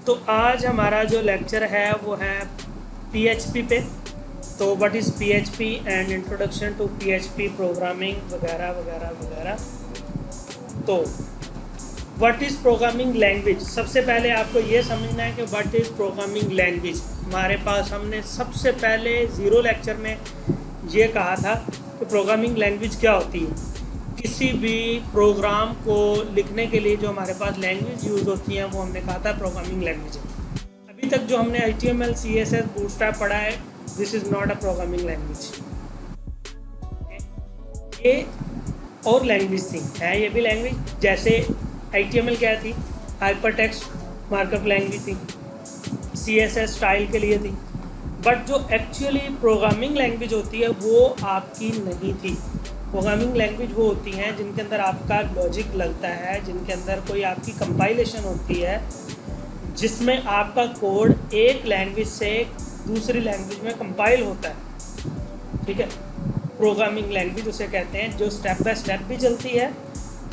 तो आज हमारा जो लेक्चर है वो है पीएचपी पे। तो what is PHP and introduction to PHP programming वगैरह वगैरह वगैरह। तो व्हाट इज़ प्रोग्रामिंग लैंग्वेज, सबसे पहले आपको ये समझना है कि व्हाट इज़ प्रोग्रामिंग लैंग्वेज। हमारे पास हमने सबसे पहले ज़ीरो लेक्चर में ये कहा था कि प्रोग्रामिंग लैंग्वेज क्या होती है। किसी भी प्रोग्राम को लिखने के लिए जो हमारे पास लैंग्वेज यूज़ होती हैं वो हमने कहा था प्रोग्रामिंग लैंग्वेज है। अभी तक जो हमने HTML, CSS, बूटस्ट्रैप पढ़ा है, this is not a programming language. ये और लैंग्वेज थी, है ये भी लैंग्वेज। जैसे HTML क्या थी, हाइपरटेक्स्ट मार्कअप लैंग्वेज थी, CSS स्टाइल के लिए थी। बट जो एक्चुअली प्रोग्रामिंग लैंग्वेज होती है वो आपकी नहीं थी। प्रोग्रामिंग लैंग्वेज वो होती हैं जिनके अंदर आपका लॉजिक लगता है, जिनके अंदर कोई आपकी कंपाइलेशन होती है, जिसमें आपका कोड एक लैंग्वेज से दूसरी लैंग्वेज में कंपाइल होता है। ठीक है, प्रोग्रामिंग लैंग्वेज उसे कहते हैं जो स्टेप बाय स्टेप भी चलती है,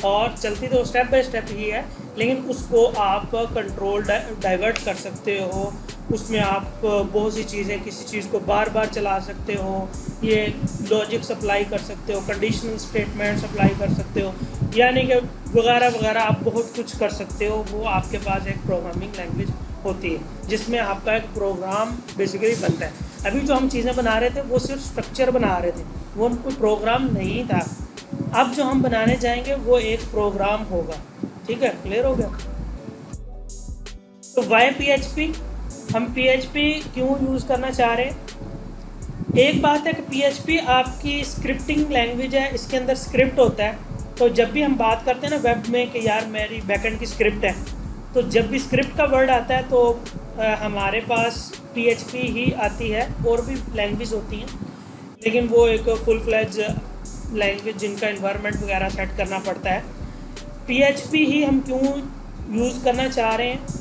और चलती तो स्टेप बाय स्टेप ही है, लेकिन उसको आप कंट्रोल डाइवर्ट कर सकते हो। उसमें आप बहुत सी चीज़ें, किसी चीज़ को बार बार चला सकते हो, ये लॉजिक सप्लाई कर सकते हो, कंडीशनल स्टेटमेंट सप्लाई कर सकते हो, यानी कि वगैरह वगैरह आप बहुत कुछ कर सकते हो। वो आपके पास एक प्रोग्रामिंग लैंग्वेज होती है जिसमें आपका एक प्रोग्राम बेसिकली बनता है। अभी जो हम चीज़ें बना रहे थे वो सिर्फ स्ट्रक्चर बना रहे थे, वो कोई प्रोग्राम नहीं था। अब जो हम बनाने जाएंगे वो एक प्रोग्राम होगा। ठीक है, क्लियर हो गया। तो वाई PHP, हम PHP क्यों यूज़ करना चाह रहे हैं। एक बात है कि PHP आपकी स्क्रिप्टिंग लैंग्वेज है, इसके अंदर स्क्रिप्ट होता है। तो जब भी हम बात करते हैं ना वेब में कि यार मेरी बैकएंड की स्क्रिप्ट है, तो जब भी स्क्रिप्ट का वर्ड आता है तो हमारे पास PHP ही आती है। और भी लैंग्वेज होती हैं, लेकिन वो एक फुल फ्लेज लैंग्वेज जिनका इन्वायरमेंट वगैरह सेट करना पड़ता है। PHP ही हम क्यों यूज़ करना चाह रहे हैं।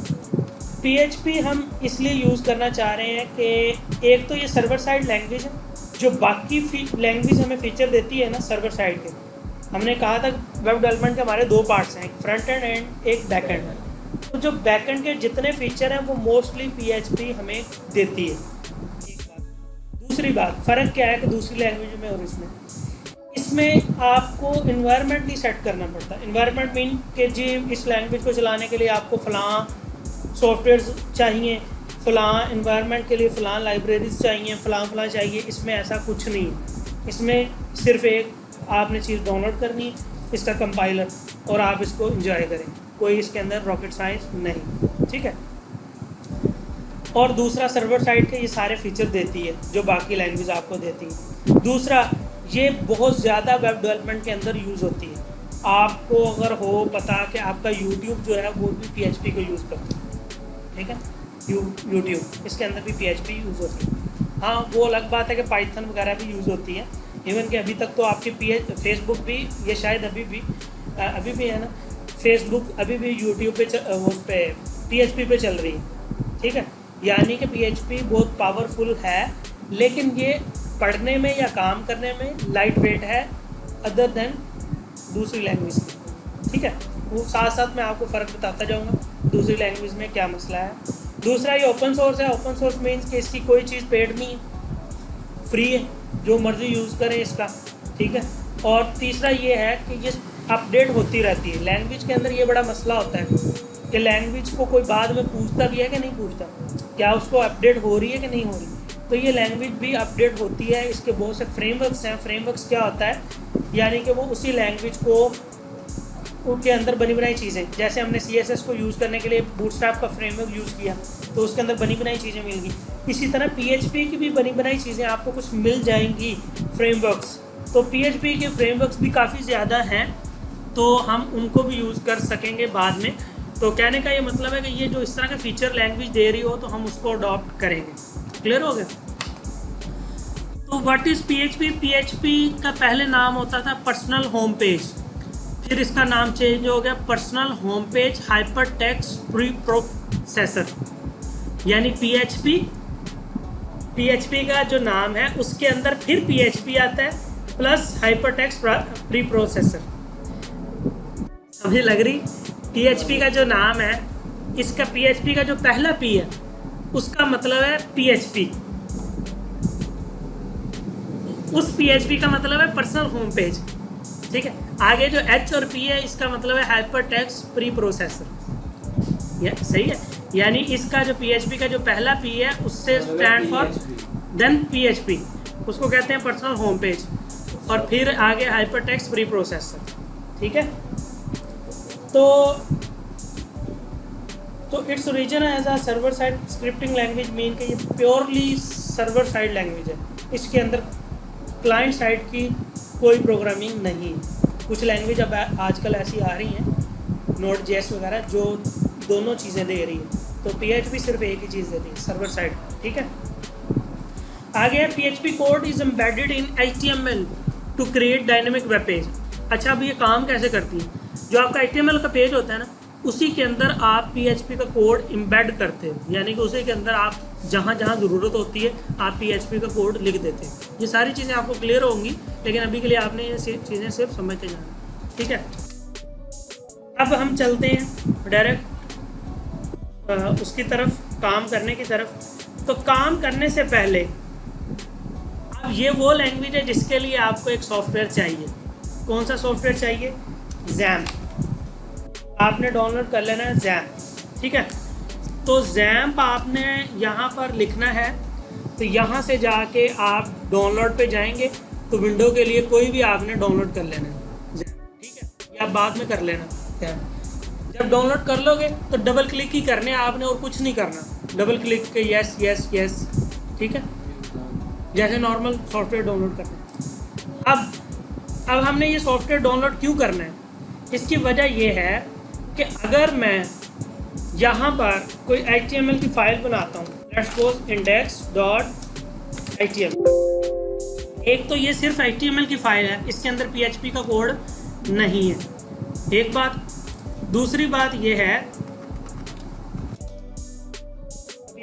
PHP हम इसलिए यूज़ करना चाह रहे हैं कि एक तो ये सर्वर साइड लैंग्वेज है, जो बाकी लैंग्वेज हमें फीचर देती है ना सर्वर साइड के। हमने कहा था वेब डेवलपमेंट के हमारे दो पार्ट्स हैं, एक फ्रंट एंड एंड एक बैक एंड। तो जो बैक एंड के जितने फीचर हैं वो मोस्टली PHP हमें देती है। एक बात। दूसरी बात, फ़र्क क्या है कि दूसरी लैंग्वेज में और इसमें आपको इन्वायरमेंट नहीं सेट करना पड़ता। इन्वायरमेंट मीन कि जी इस लैंग्वेज को चलाने के लिए आपको फ़लाँ सॉफ्टवेयर चाहिए, फ़लाँ इन्वायरमेंट के लिए फ़लाँ लाइब्रेरीज चाहिए, फ़लाँ चाहिए। इसमें ऐसा कुछ नहीं है। इसमें सिर्फ एक आपने चीज़ डाउनलोड करनी है, इसका कंपाइलर, और आप इसको एंजॉय करें। कोई इसके अंदर रॉकेट साइंस नहीं। ठीक है। और दूसरा, सर्वर साइड के ये सारे फीचर देती है जो बाकी लैंग्वेज आपको देती है। दूसरा, ये बहुत ज़्यादा वेब डेवलपमेंट के अंदर यूज़ होती है। आपको अगर हो पता कि आपका यूट्यूब जो है वो भी PHP को यूज़ करता है। ठीक है, यूट्यूब, इसके अंदर भी PHP यूज़ होती है। हाँ, वो अलग बात है कि पाइथन वगैरह भी यूज़ होती है। इवन कि अभी तक तो आपकी फेसबुक भी, ये शायद अभी भी है ना, फेसबुक अभी भी यूट्यूब पे उस पर PHP पे चल रही है। ठीक है, यानी कि PHP बहुत पावरफुल है, लेकिन ये पढ़ने में या काम करने में लाइट वेट है अदर देन दूसरी लैंग्वेज की। ठीक है, वो साथ साथ मैं आपको फ़र्क बताता जाऊँगा दूसरी लैंग्वेज में क्या मसला है। दूसरा, ये ओपन सोर्स है। ओपन सोर्स मीन्स कि इसकी कोई चीज़ पेड नहीं है, फ्री है, जो मर्ज़ी यूज़ करें इसका। ठीक है। और तीसरा ये है कि ये अपडेट होती रहती है। लैंग्वेज के अंदर ये बड़ा मसला होता है कि लैंग्वेज को कोई बाद में पूछता भी है कि नहीं पूछता, क्या उसको अपडेट हो रही है कि नहीं हो रही। तो ये लैंग्वेज भी अपडेट होती है। इसके बहुत से फ्रेमवर्क्स हैं। फ्रेमवर्क्स क्या होता है, यानी कि वो उसी लैंग्वेज को के अंदर बनी बनाई चीज़ें, जैसे हमने CSS को यूज़ करने के लिए बूटस्ट्रैप का फ्रेमवर्क यूज़ किया तो उसके अंदर बनी बनाई चीज़ें मिल गई। इसी तरह PHP की भी बनी बनाई चीज़ें आपको कुछ मिल जाएंगी, फ्रेमवर्क्स। तो PHP के फ्रेमवर्क्स भी काफ़ी ज़्यादा हैं, तो हम उनको भी यूज़ कर सकेंगे बाद में। तो कहने का ये मतलब है कि ये जो इस तरह का फीचर लैंग्वेज दे रही हो तो हम उसको अडॉप्ट करेंगे। क्लियर हो गया। तो व्हाट इज़ PHP। PHP का पहले नाम होता था पर्सनल होम पेज, फिर इसका नाम चेंज हो गया personal home page hypertext pre processor. यानी PHP का जो नाम है उसके अंदर फिर PHP आता है प्लस हाइपरटेक्स्ट प्री प्रोसेसर। समझ लग रही। PHP का जो नाम है इसका PHP का जो पहला P है उसका मतलब है PHP, उस PHP का मतलब है पर्सनल होम पेज, ठीक है। आगे जो H और P है इसका मतलब है हाइपर टेक्स्ट प्री प्रोसेसर, सही है। यानी इसका जो PHP का जो पहला P है उससे स्टैंड फॉर देन PHP, उसको कहते हैं पर्सनल होम पेज, और फिर आगे हाइपर टेक्स्ट प्री प्रोसेसर, ठीक है। तो its origin as a server side scripting language mean कि ये प्योरली सर्वर साइड लैंग्वेज है, इसके अंदर क्लाइंट साइड की कोई प्रोग्रामिंग नहीं। कुछ लैंग्वेज अब आजकल ऐसी आ रही हैं Node.js वगैरह जो दोनों चीज़ें दे रही है, तो PHP सिर्फ एक ही चीज़ देती है, सर्वर साइड, ठीक है। आगे है PHP code is embedded in HTML to create dynamic web page. अच्छा, अब ये काम कैसे करती है? जो आपका HTML का पेज होता है ना, उसी के अंदर आप PHP का कोड एम्बेड करते हो, यानी कि उसी के अंदर आप जहाँ जहाँ ज़रूरत होती है आप PHP का कोड लिख देते हैं। ये सारी चीज़ें आपको क्लियर होंगी, लेकिन अभी के लिए आपने ये चीज़ें सिर्फ समझते जाना, ठीक है। अब हम चलते हैं डायरेक्ट उसकी तरफ, काम करने की तरफ। तो काम करने से पहले अब ये वो लैंग्वेज है जिसके लिए आपको एक सॉफ्टवेयर चाहिए। कौन सा सॉफ्टवेयर चाहिए? XAMPP। आपने डाउनलोड कर लेना है XAMPP, ठीक है। तो XAMPP आपने यहाँ पर लिखना है, तो यहाँ से जाके आप डाउनलोड पे जाएंगे, तो विंडो के लिए कोई भी आपने डाउनलोड कर लेना है XAMPP, ठीक है, या बाद में कर लेना। जब डाउनलोड कर लोगे तो डबल क्लिक ही करने आपने, और कुछ नहीं करना। डबल क्लिक के यस यस यस, ठीक है, जैसे नॉर्मल सॉफ्टवेयर डाउनलोड करना। अब हमने ये सॉफ्टवेयर डाउनलोड क्यों करना है? इसकी वजह यह है कि अगर मैं यहाँ पर कोई HTML की फाइल बनाता हूँ, लेट्स सपोज index.html, एक तो ये सिर्फ HTML की फाइल है, इसके अंदर PHP का कोड नहीं है, एक बात। दूसरी बात ये है,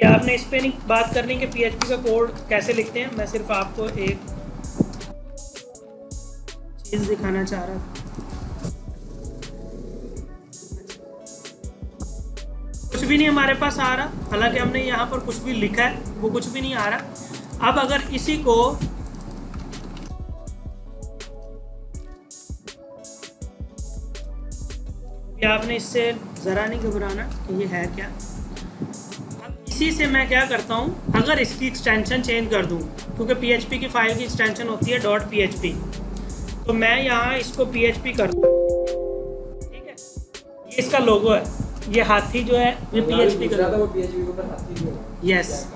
आपने इस पे नहीं बात करनी कि PHP का कोड कैसे लिखते हैं, मैं सिर्फ आपको एक चीज़ दिखाना चाह रहा था। कुछ भी नहीं हमारे पास आ रहा, हालांकि हमने यहाँ पर कुछ भी लिखा है, वो कुछ भी नहीं आ रहा। अब अगर इसी को आपने, इससे ज़रा नहीं घबराना कि ये है क्या। अब इसी से मैं क्या करता हूँ, अगर इसकी एक्सटेंशन चेंज कर दूँ, क्योंकि PHP की फाइल की एक्सटेंशन होती है .php, तो मैं यहाँ इसको PHP कर दूँ, ठीक है। ये इसका लोगो है, ये हाथी जो है ये PHP का, यस।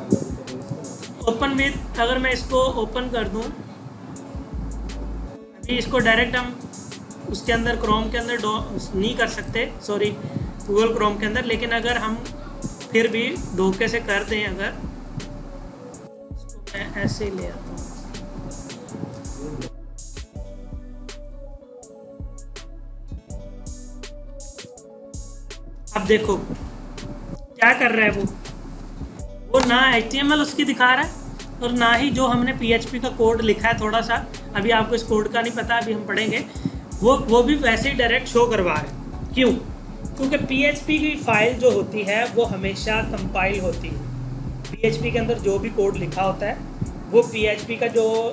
ओपन विद, अगर मैं इसको ओपन कर दूँ, अभी इसको डायरेक्ट हम उसके अंदर क्रोम के अंदर नहीं कर सकते, सॉरी गूगल क्रोम के अंदर, लेकिन अगर हम फिर भी धोखे से कर दें, अगर इसको मैं ऐसे ही ले आता हूँ, अब देखो क्या कर रहा है वो ना HTML उसकी दिखा रहा है, और ना ही जो हमने PHP का कोड लिखा है थोड़ा सा, अभी आपको इस कोड का नहीं पता, अभी हम पढ़ेंगे, वो भी वैसे ही डायरेक्ट शो करवा रहे हैं। क्यों? क्योंकि PHP की फाइल जो होती है वो हमेशा कंपाइल होती है। PHP के अंदर जो भी कोड लिखा होता है वो PHP का जो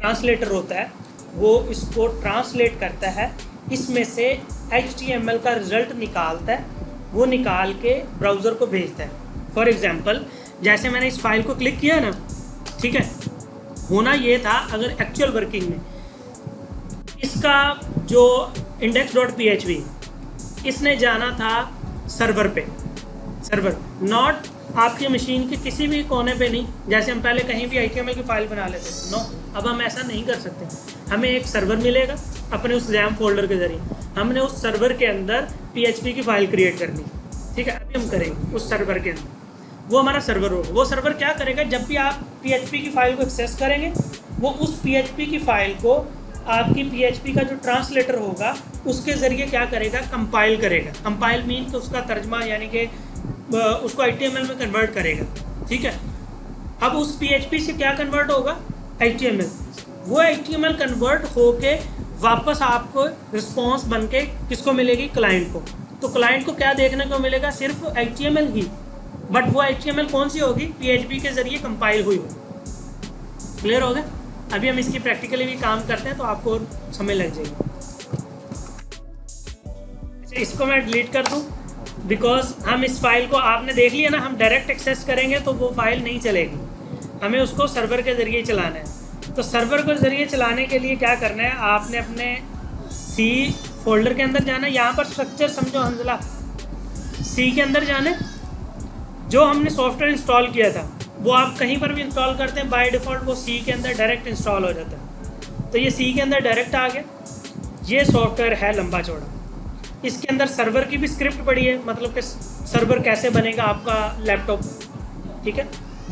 ट्रांसलेटर होता है वो इसको ट्रांसलेट करता है, इसमें से HTML का रिज़ल्ट निकालता है, वो निकाल के ब्राउज़र को भेजता है। फॉर एग्ज़ाम्पल, जैसे मैंने इस फाइल को क्लिक किया ना, ठीक है, होना ये था, अगर एक्चुअल वर्किंग में इसका जो index.php इसने जाना था सर्वर पे, सर्वर, नॉट आपकी मशीन के किसी भी कोने पे नहीं, जैसे हम पहले कहीं भी HTML की फाइल बना लेते थे। नो, अब हम ऐसा नहीं कर सकते। हमें एक सर्वर मिलेगा अपने उस XAMPP फोल्डर के ज़रिए, हमने उस सर्वर के अंदर PHP की फ़ाइल क्रिएट करनी, ठीक है। अभी हम करेंगे उस सर्वर के अंदर, वो हमारा सर्वर होगा। वो सर्वर क्या करेगा, जब भी आप PHP की फ़ाइल को एक्सेस करेंगे, वो उस PHP की फ़ाइल को आपकी PHP का जो ट्रांसलेटर होगा उसके ज़रिए क्या करेगा, कंपाइल करेगा। कंपाइल मीन तो उसका तर्जमा, यानी कि उसको HTML में कन्वर्ट करेगा, ठीक है। अब उस PHP से क्या कन्वर्ट होगा, HTML। वो HTML कन्वर्ट होके वापस आपको रिस्पॉन्स बन के किसको मिलेगी, क्लाइंट को। तो क्लाइंट को क्या देखने को मिलेगा, सिर्फ HTML ही, बट वो HTML कौन सी होगी, PHP के जरिए कंपाइल हुई होगी। क्लियर हो गया? अभी हम इसकी प्रैक्टिकली भी काम करते हैं तो आपको और समझ लग जाएगी। इसको मैं डिलीट कर दूं बिकॉज हम इस फाइल को, आपने देख लिया ना, हम डायरेक्ट एक्सेस करेंगे तो वो फाइल नहीं चलेगी, हमें उसको सर्वर के ज़रिए चलाना है। तो सर्वर के ज़रिए चलाने के लिए क्या करना है, आपने अपने सी फोल्डर के अंदर जाना है। यहाँ पर स्ट्रक्चर समझो हमला, सी के अंदर जाना है, जो हमने सॉफ्टवेयर इंस्टॉल किया था वो आप कहीं पर भी इंस्टॉल करते हैं, बाय डिफ़ॉल्ट वो सी के अंदर डायरेक्ट इंस्टॉल हो जाता है। तो ये सी के अंदर डायरेक्ट आ गया। ये सॉफ्टवेयर है लंबा चौड़ा, इसके अंदर सर्वर की भी स्क्रिप्ट पड़ी है, मतलब कि सर्वर कैसे बनेगा आपका लैपटॉप, ठीक है,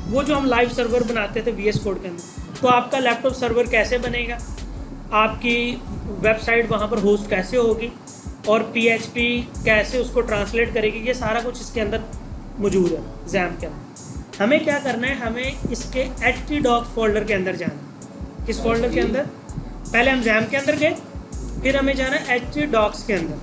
वो जो हम लाइव सर्वर बनाते थे VS कोड के अंदर, तो आपका लैपटॉप सर्वर कैसे बनेगा, आपकी वेबसाइट वहाँ पर होस्ट कैसे होगी, और PHP कैसे उसको ट्रांसलेट करेगी, ये सारा कुछ इसके अंदर मौजूद है XAMPP के अंदर। हमें क्या करना है, हमें इसके htdocs फोल्डर के अंदर जाना है। किस फोल्डर के अंदर? पहले हम XAMPP के अंदर गए, फिर हमें जाना है htdocs के अंदर।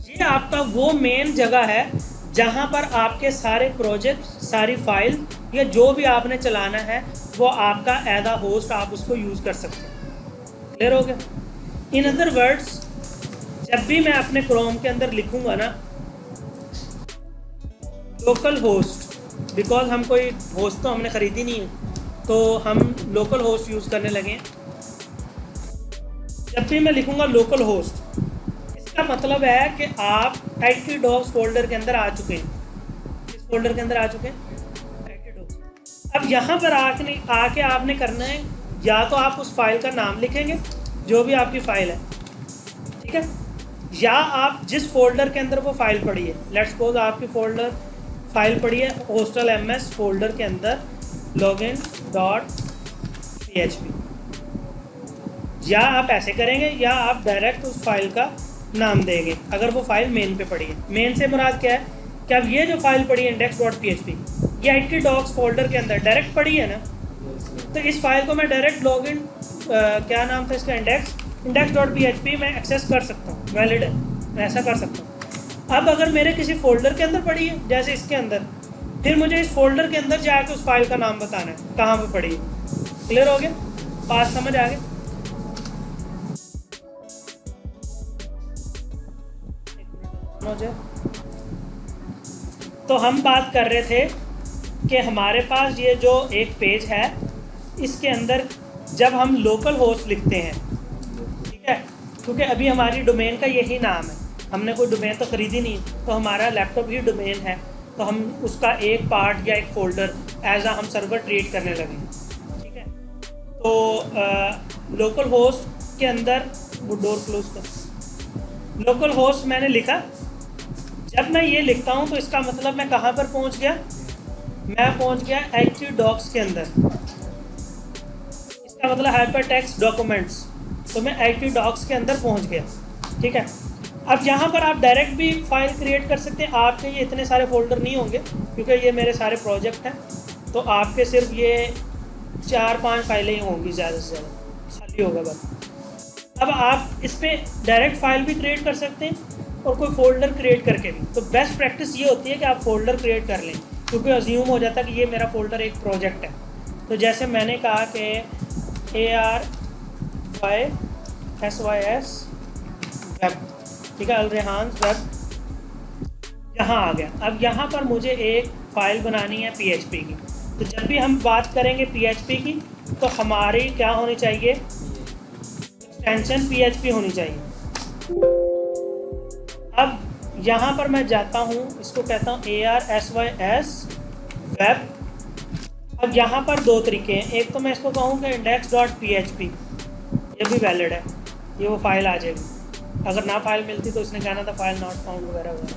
ये आपका वो मेन जगह है जहां पर आपके सारे प्रोजेक्ट, सारी फाइल या जो भी आपने चलाना है वो आपका एज अ होस्ट आप उसको यूज़ कर सकते हैं। क्लियर हो गया? इन अदर वर्ड्स, जब भी मैं अपने क्रोम के अंदर लिखूंगा ना लोकल होस्ट, बिकॉज हम कोई होस्ट तो हमने ख़रीदी नहीं है तो हम लोकल होस्ट यूज़ करने लगे। जब भी मैं लिखूंगा लोकल होस्ट, इसका मतलब है कि आप htdocs फोल्डर के अंदर आ चुके हैं। इस फोल्डर के अंदर आ चुके हैं htdocs। अब यहाँ पर आके आपने करना है, या तो आप उस फाइल का नाम लिखेंगे जो भी आपकी फ़ाइल है, ठीक है, या आप जिस फोल्डर के अंदर वो फाइल पड़ी है, लेट्स सपोज आपकी फाइल पड़ी है hostel ms फोल्डर के अंदर login.php, या आप ऐसे करेंगे या आप डायरेक्ट उस फाइल का नाम देंगे अगर वो फाइल मेन पे पड़ी है। मेन से मुराद क्या है कि अब ये जो फाइल पड़ी है index.php, ये htdocs फोल्डर के अंदर डायरेक्ट पड़ी है ना, तो इस फाइल को मैं डायरेक्ट लॉगिन क्या नाम था इसका, index.php में एक्सेस कर सकता हूँ, वैलिड है, मैं ऐसा कर सकता हूँ। अब अगर मेरे किसी फोल्डर के अंदर पड़ी है जैसे इसके अंदर, फिर मुझे इस फोल्डर के अंदर जाकर उस फाइल का नाम बताना है कहाँ पे पड़ी है। क्लियर हो गया? बात समझ आ गई? तो हम बात कर रहे थे कि हमारे पास ये जो एक पेज है, इसके अंदर जब हम लोकल होस्ट लिखते हैं, ठीक है, क्योंकि अभी हमारी डोमेन का यही नाम है, हमने कोई डोमेन तो ख़रीदी नहीं, तो हमारा लैपटॉप ही डोमेन है, तो हम उसका एक पार्ट या एक फ़ोल्डर एज हम सर्वर ट्रीट करने लगे, ठीक है। तो लोकल होस्ट के अंदर वो डोर क्लोज कर, लोकल होस्ट मैंने लिखा। जब मैं ये लिखता हूँ तो इसका मतलब मैं कहाँ पर पहुँच गया, मैं पहुँच गया htdocs के अंदर। इसका मतलब हाइपरटेक्स्ट डॉक्यूमेंट्स, तो मैं htdocs के अंदर पहुँच गया, ठीक है। अब यहाँ पर आप डायरेक्ट भी फाइल क्रिएट कर सकते हैं, आपके ये इतने सारे फोल्डर नहीं होंगे क्योंकि ये मेरे सारे प्रोजेक्ट हैं, तो आपके सिर्फ ये 4-5 फाइलें ही होंगी ज़्यादा से ज़्यादा, खाली होगा बस। अब आप इस पर डायरेक्ट फाइल भी क्रिएट कर सकते हैं और कोई फ़ोल्डर क्रिएट करके भी। तो बेस्ट प्रैक्टिस ये होती है कि आप फ़ोल्डर क्रिएट कर लें, क्योंकि अज्यूम हो जाता है कि ये मेरा फ़ोल्डर एक प्रोजेक्ट है। तो जैसे मैंने कहा कि ARYSYS वेब, ठीक है, अलरेहान वेब यहाँ आ गया। अब यहाँ पर मुझे एक फ़ाइल बनानी है PHP की, तो जब भी हम बात करेंगे PHP की तो हमारी क्या होनी चाहिए, एक्सटेंशन PHP होनी चाहिए। अब यहाँ पर मैं जाता हूँ, इसको कहता हूँ ARSYS वेब। अब यहाँ पर दो तरीके हैं, एक तो मैं इसको कहूँ कि index.php, ये भी वैलिड है, ये वो फाइल आ जाएगी। अगर ना फाइल मिलती तो इसने कहना था फाइल नॉट फाउंड वगैरह वगैरह।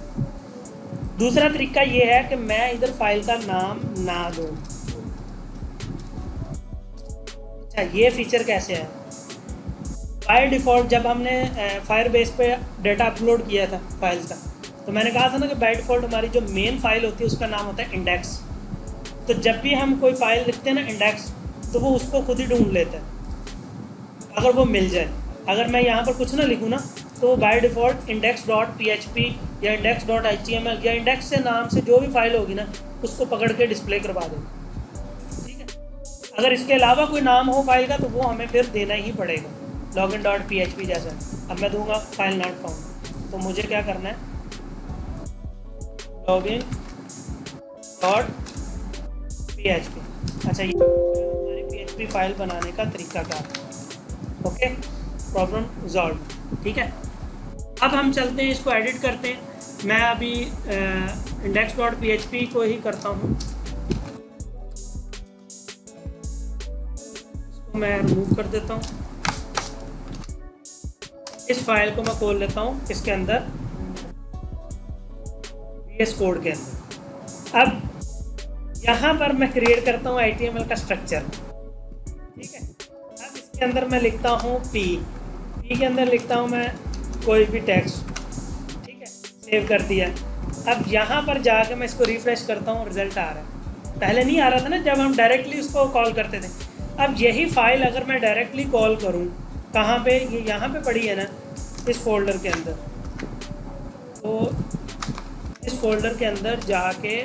दूसरा तरीका ये है कि मैं इधर फाइल का नाम ना दूँ। अच्छा, ये फीचर कैसे है? बाय डिफ़ॉल्ट जब हमने फायरबेस पे डाटा अपलोड किया था फाइल्स का, तो मैंने कहा था ना कि बाय डिफ़ॉल्ट हमारी जो मेन फाइल होती है उसका नाम होता है इंडेक्स। तो जब भी हम कोई फाइल लिखते हैं ना इंडेक्स, तो वो उसको खुद ही ढूंढ लेता है अगर वो मिल जाए। अगर मैं यहाँ पर कुछ ना लिखूँ ना, तो बाय डिफ़ॉल्ट index.php या index.html या इंडेक्स से नाम से जो भी फाइल होगी ना उसको पकड़ के डिस्प्ले करवा देगा। ठीक है, अगर इसके अलावा कोई नाम हो फाइल का तो वो हमें फिर देना ही पड़ेगा, login.php जैसा। अब मैं दूंगा फाइल नॉट फाउंड, तो मुझे क्या करना है, login.php। अच्छा, ये हमारी PHP फाइल बनाने का तरीका क्या है। Okay, problem resolve. ठीक है, अब हम चलते हैं, इसको एडिट करते हैं। मैं अभी index.php को ही करता हूँ, इसको मैं रिमूव कर देता हूँ। इस फाइल को मैं खोल लेता हूँ इसके अंदर, VS कोड के अंदर। अब यहाँ पर मैं क्रिएट करता हूँ HTML का स्ट्रक्चर। ठीक है, अब इसके अंदर मैं लिखता हूँ P के अंदर लिखता हूँ मैं कोई भी टेक्स्ट। ठीक है, सेव कर दिया। अब यहाँ पर जाकर मैं इसको रिफ्रेश करता हूँ, रिजल्ट आ रहा है। पहले नहीं आ रहा था ना जब हम डायरेक्टली उसको कॉल करते थे। अब यही फाइल अगर मैं डायरेक्टली कॉल करूँ, कहाँ पे, ये यहाँ पे पड़ी है ना, इस फोल्डर के अंदर। तो इस फोल्डर के अंदर जाके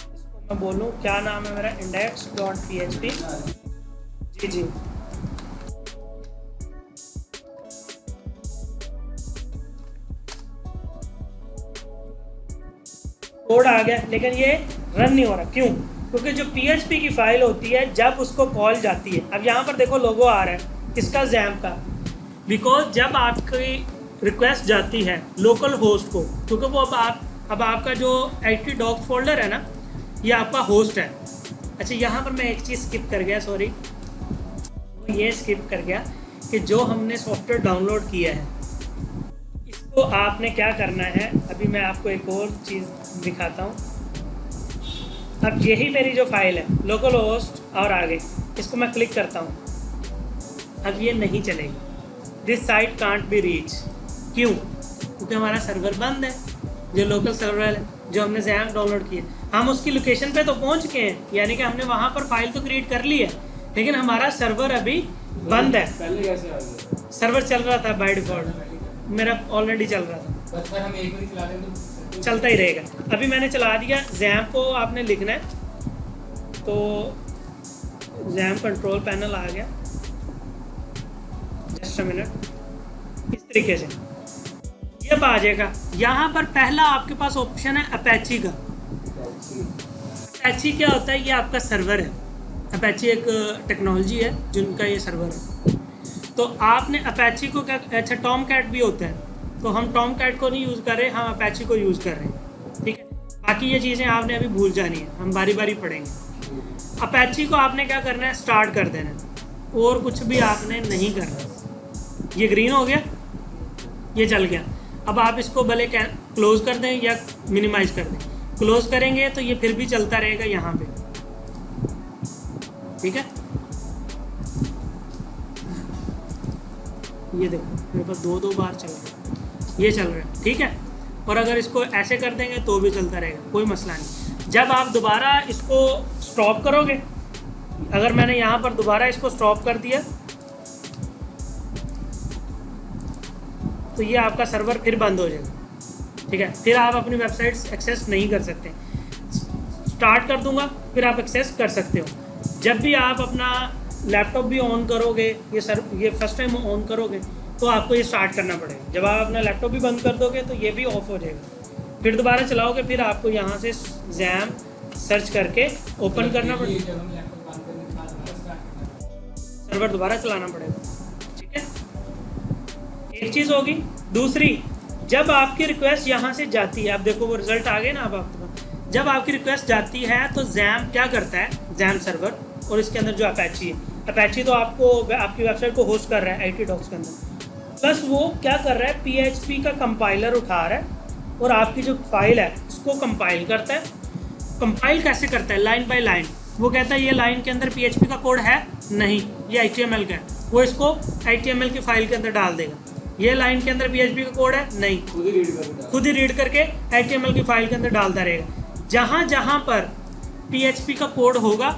इसको मैं बोलूँ, क्या नाम है मेरा, index.php। जी, कोड आ गया, लेकिन ये रन नहीं हो रहा। क्यों? क्योंकि जो PHP की फाइल होती है जब उसको कॉल जाती है, अब यहाँ पर देखो लोगो आ रहा है किसका, XAMPP का। बिकॉज जब आपकी रिक्वेस्ट जाती है लोकल होस्ट को, क्योंकि वो अब आपका जो htdocs फोल्डर है ना, ये आपका होस्ट है। अच्छा, यहाँ पर मैं एक चीज़ स्किप कर गया, सॉरी, ये स्किप कर गया कि जो हमने सॉफ्टवेयर डाउनलोड किया है इसको आपने क्या करना है, अभी मैं आपको एक और चीज़ दिखाता हूँ। अब यही मेरी जो फाइल है लोकल होस्ट और आगे, इसको मैं क्लिक करता हूँ। अब ये नहीं चलेगी, this site can't be reach. क्यों? क्योंकि हमारा सर्वर बंद है, जो लोकल सर्वर है जो हमने XAMPP डाउनलोड किया। हम उसकी लोकेशन पे तो पहुँच गए हैं, यानी कि हमने वहाँ पर फाइल तो क्रिएट कर ली है, लेकिन हमारा सर्वर अभी बंद है। पहले कैसे आ गया? सर्वर चल रहा था बाय डिफॉल्ट, मेरा ऑलरेडी चल रहा था, बस सर हम एक बार चला दें तो चलता ही रहेगा। अभी मैंने चला दिया। XAMPP को आपने लिखना है, तो XAMPP कंट्रोल पैनल आ गया, जस्ट अ मिनट, इस तरीके से ये आ जाएगा। यहाँ पर पहला आपके पास ऑप्शन है अपैची का। अपैची क्या होता है? ये आपका सर्वर है। अपैची एक टेक्नोलॉजी है जिनका ये सर्वर है। तो आपने अपैची को क्या, अच्छा टॉमकैट भी होता है, तो हम टॉमकैट को नहीं यूज़ कर रहे, हम अपैची को यूज़ कर रहे हैं। ठीक है, बाकी ये चीज़ें आपने अभी भूल जानी है, हम बारी बारी पढ़ेंगे। अपैची को आपने क्या करना है, स्टार्ट कर देना है, और कुछ भी आपने नहीं करना। ये ग्रीन हो गया, ये चल गया। अब आप इसको भले क्लोज कर दें या मिनिमाइज कर दें। क्लोज करेंगे तो ये फिर भी चलता रहेगा यहाँ पे। ठीक है, ये देखो मेरे पास दो बार चल रहा है, ये चल रहा है। ठीक है, और अगर इसको ऐसे कर देंगे तो भी चलता रहेगा, कोई मसला नहीं। जब आप दोबारा इसको स्टॉप करोगे, अगर मैंने यहाँ पर दोबारा इसको स्टॉप कर दिया तो ये आपका सर्वर फिर बंद हो जाएगा। ठीक है, फिर आप अपनी वेबसाइट्स एक्सेस नहीं कर सकते। स्टार्ट कर दूंगा, फिर आप एक्सेस कर सकते हो। जब भी आप अपना लैपटॉप भी ऑन करोगे, ये फर्स्ट टाइम ऑन करोगे तो आपको ये स्टार्ट करना पड़ेगा। जब आप अपना लैपटॉप भी बंद कर दोगे तो ये भी ऑफ हो जाएगा। फिर दोबारा चलाओगे, फिर आपको यहाँ से XAMPP सर्च करके ओपन करना पड़ेगा, सर्वर दोबारा चलाना पड़ेगा। ठीक है, एक चीज़ होगी। दूसरी, जब आपकी रिक्वेस्ट यहाँ से जाती है, आप देखो वो रिजल्ट आ गए ना। अब आपको जब आपकी रिक्वेस्ट जाती है तो XAMPP क्या करता है, XAMPP सर्वर और इसके अंदर जो अपैची है, अपैची तो आपको आपकी वेबसाइट को होस्ट कर रहा है htdocs के अंदर, प्लस वो क्या कर रहा है, PHP का कंपाइलर उठा रहा है और आपकी जो फाइल है उसको कंपाइल करता है। कंपाइल कैसे करता है? Line by line. वो कहता है ये लाइन के अंदर PHP का कोड है नहीं, ये HTML का है, वो इसको HTML की फाइल के अंदर डाल देगा। ये लाइन के अंदर PHP का कोड है नहीं, खुद ही रीड करके HTML की फाइल के अंदर डालता रहेगा। जहाँ जहाँ पर PHP का कोड होगा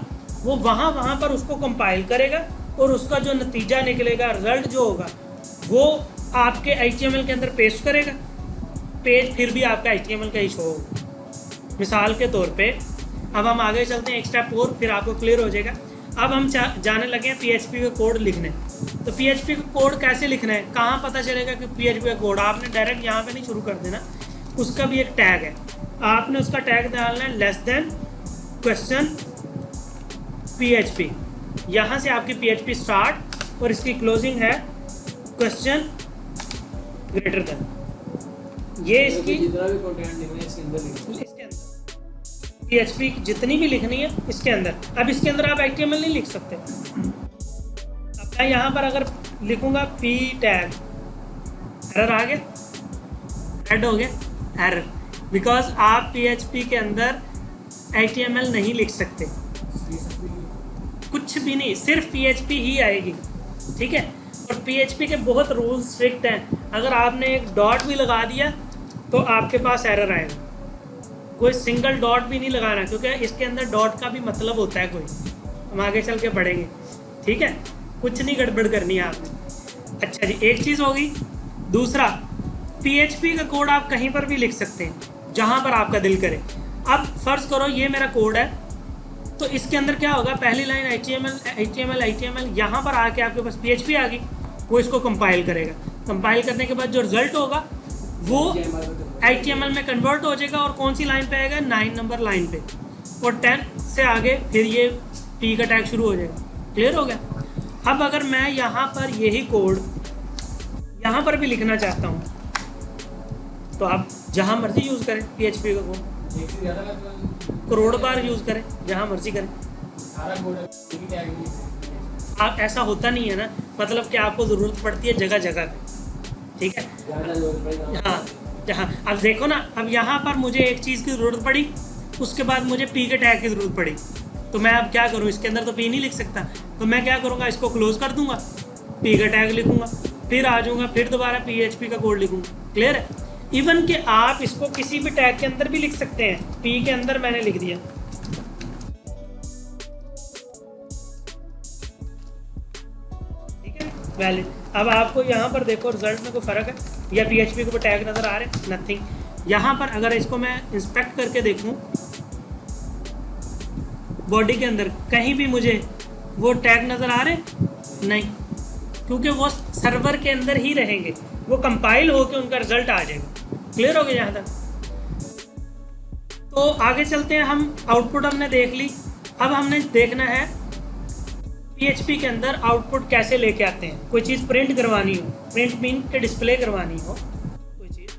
वो वहाँ पर उसको कंपाइल करेगा और उसका जो नतीजा निकलेगा, रिजल्ट जो होगा, वो आपके HTML के अंदर पेस्ट करेगा। पेज फिर भी आपका HTML का ही शो होगा। मिसाल के तौर पे अब हम आगे चलते हैं एक स्टेप और, फिर आपको क्लियर हो जाएगा। अब हम जाने लगे हैं PHP का कोड लिखने। तो PHP का कोड कैसे लिखना है, कहाँ पता चलेगा कि PHP का कोड? आपने डायरेक्ट यहाँ पे नहीं शुरू कर देना, उसका भी एक टैग है। आपने उसका टैग डालना है लेस देन क्वेश्चन PHP। यहाँ से आपकी PHP स्टार्ट और इसकी क्लोजिंग है क्वेश्चन ग्रेटर देन। ये इसकी जितना भी कंटेंट लिखना है इसके अंदर लिखना है। इसके अंदर PHP जितनी भी लिखनी है इसके अंदर। अब इसके अंदर आप HTML नहीं लिख सकते। अब मैं यहाँ पर अगर लिखूंगा p टैग, एरर आ गया, ऐड हो गया एरर, बिकॉज आप PHP के अंदर HTML नहीं लिख सकते, कुछ भी नहीं, सिर्फ PHP ही आएगी। ठीक है, और PHP के बहुत रूल स्ट्रिक्ट हैं। अगर आपने एक डॉट भी लगा दिया तो आपके पास एरर आएगा। कोई सिंगल डॉट भी नहीं लगाना, क्योंकि इसके अंदर डॉट का भी मतलब होता है कोई, हम आगे चल के पढ़ेंगे। ठीक है, कुछ नहीं गड़बड़ करनी है आपने। अच्छा जी, एक चीज़ होगी। दूसरा, PHP का कोड आप कहीं पर भी लिख सकते हैं जहाँ पर आपका दिल करे। अब फर्ज करो ये मेरा कोड है, तो इसके अंदर क्या होगा, पहली लाइन HTML, यहाँ पर आके आपके पास PHP आ गई, वो इसको कंपाइल करेगा। कंपाइल करने के बाद जो रिजल्ट होगा वो HTML में कन्वर्ट हो जाएगा और कौन सी लाइन पे आएगा, 9 नंबर लाइन पे, और 10 से आगे फिर ये P का टैग शुरू हो जाएगा। क्लियर हो गया? अब अगर मैं यहाँ पर यही कोड यहाँ पर भी लिखना चाहता हूँ तो आप जहाँ मर्जी यूज़ करें PHP का कोड, एक से ज़्यादा मतलब करोड़ बार यूज़ करें, जहाँ मर्जी करें। सारा कोड एक ही टैग में। आप ऐसा होता नहीं है ना, मतलब कि आपको ज़रूरत पड़ती है जगह जगह पे। ठीक है, ज़्यादा ज़रूरत पड़ेगा। हाँ, जहाँ अब देखो ना, अब यहाँ पर मुझे एक चीज़ की ज़रूरत पड़ी, उसके बाद मुझे P के टैग की ज़रूरत पड़ी, तो मैं अब क्या करूँ, इसके अंदर तो P नहीं लिख सकता, तो मैं क्या करूँगा, इसको क्लोज कर दूंगा, P का टैग लिखूंगा, फिर आ जाऊँगा, फिर दोबारा PHP का कोड लिखूँगा। क्लियर है? इवन कि आप इसको किसी भी टैग के अंदर भी लिख सकते हैं। P के अंदर मैंने लिख दिया, ठीक है, वैलिड। अब आपको यहाँ पर देखो रिजल्ट में कोई फ़र्क है या PHP के ऊपर टैग नज़र आ रहे हैं? नथिंग। यहाँ पर अगर इसको मैं इंस्पेक्ट करके देखूँ बॉडी के अंदर, कहीं भी मुझे वो टैग नज़र आ रहे हैं? नहीं, क्योंकि वो सर्वर के अंदर ही रहेंगे, वो कंपाइल होकर उनका रिजल्ट आ जाएगा। क्लियर हो गया यहाँ तक? तो आगे चलते हैं, हम आउटपुट हमने देख ली। अब हमने देखना है PHP के अंदर आउटपुट कैसे लेके आते हैं। कोई चीज़ प्रिंट करवानी हो, प्रिंट मीन के डिस्प्ले करवानी हो कोई चीज़,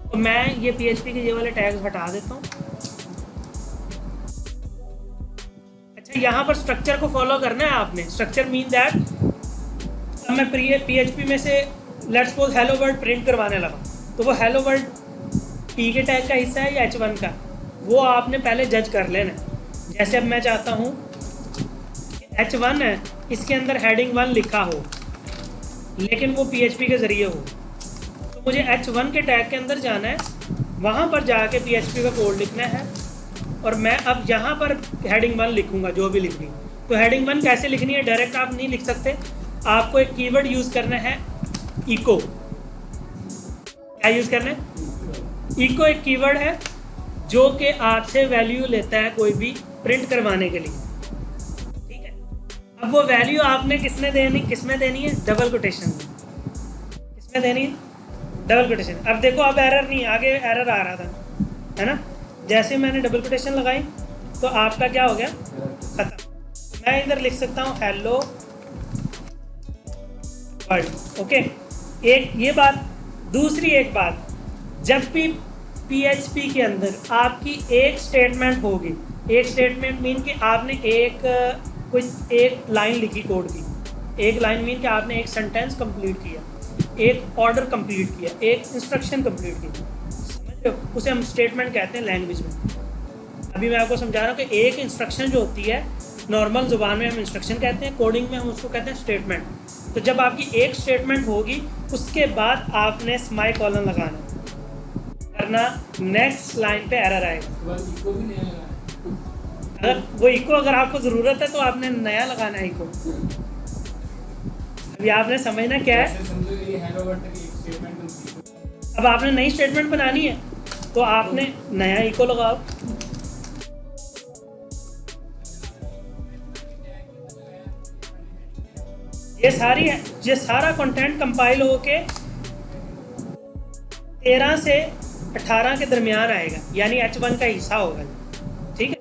तो मैं ये PHP के ये वाले टैग्स हटा देता हूँ। अच्छा, यहाँ पर स्ट्रक्चर को फॉलो करना है आपने। स्ट्रक्चर मीन दैट, अब मैं PHP में से let's suppose hello world print करवाने लगा, तो वो हेलो वर्ल्ड P के टैग का हिस्सा है या H1 का, वो आपने पहले जज कर लेना है। जैसे अब मैं चाहता हूँ H1 है, इसके अंदर हेडिंग 1 लिखा हो, लेकिन वो PHP के ज़रिए हो, तो मुझे H1 के टैग के अंदर जाना है, वहाँ पर जाके PHP का कोड लिखना है, और मैं अब यहाँ पर हेडिंग 1 लिखूँगा जो भी लिखनी। तो हेडिंग 1 कैसे लिखनी है, डायरेक्ट आप नहीं लिख सकते, आपको एक कीवर्ड यूज़ करना है, इको। क्या यूज़ करना है? इको एक कीवर्ड है जो कि आपसे वैल्यू लेता है कोई भी प्रिंट करवाने के लिए। ठीक है, अब वो वैल्यू आपने किसमें देनी है? डबल कोटेशन में। किसमें देनी है? Double quotation. अब देखो, अब एरर नहीं, आगे एरर आ रहा था, है ना? जैसे मैंने डबल कोटेशन लगाई तो आपका क्या हो गया? खत्म। मैं इधर लिख सकता हूँ हेलो वर्ल्ड। ओके, एक ये बात। दूसरी एक बात, जब भी PHP के अंदर आपकी एक स्टेटमेंट होगी, एक स्टेटमेंट मीन कि आपने एक लाइन लिखी कोड की, एक लाइन मीन कि आपने एक सेंटेंस कंप्लीट किया, एक ऑर्डर कंप्लीट किया, एक इंस्ट्रक्शन कंप्लीट की, समझ रहे हो? उसे हम स्टेटमेंट कहते हैं लैंग्वेज में। अभी मैं आपको समझा रहा हूँ कि एक इंस्ट्रक्शन जो होती है, नॉर्मल ज़ुबान में हम इंस्ट्रक्शन कहते हैं, कोडिंग में हम उसको कहते हैं स्टेटमेंट। तो जब आपकी एक स्टेटमेंट होगी, उसके बाद आपने सेमी कॉलन लगाना, वरना नेक्स्ट लाइन पे एरर आएगा। इको भी नया लगाना। अगर वो इको अगर आपको ज़रूरत है तो आपने नया लगाना है इको। अभी आपने समझना क्या है। जैसे समझो ये हेलो वर्ल्ड की एक स्टेटमेंट होती है। अब आपने नई स्टेटमेंट बनानी है तो आपने नया इको लगाओ। ये सारा कंटेंट कंपाइल होके 13 से 18 के दरमियान आएगा, यानी H1 का हिस्सा होगा। ठीक है,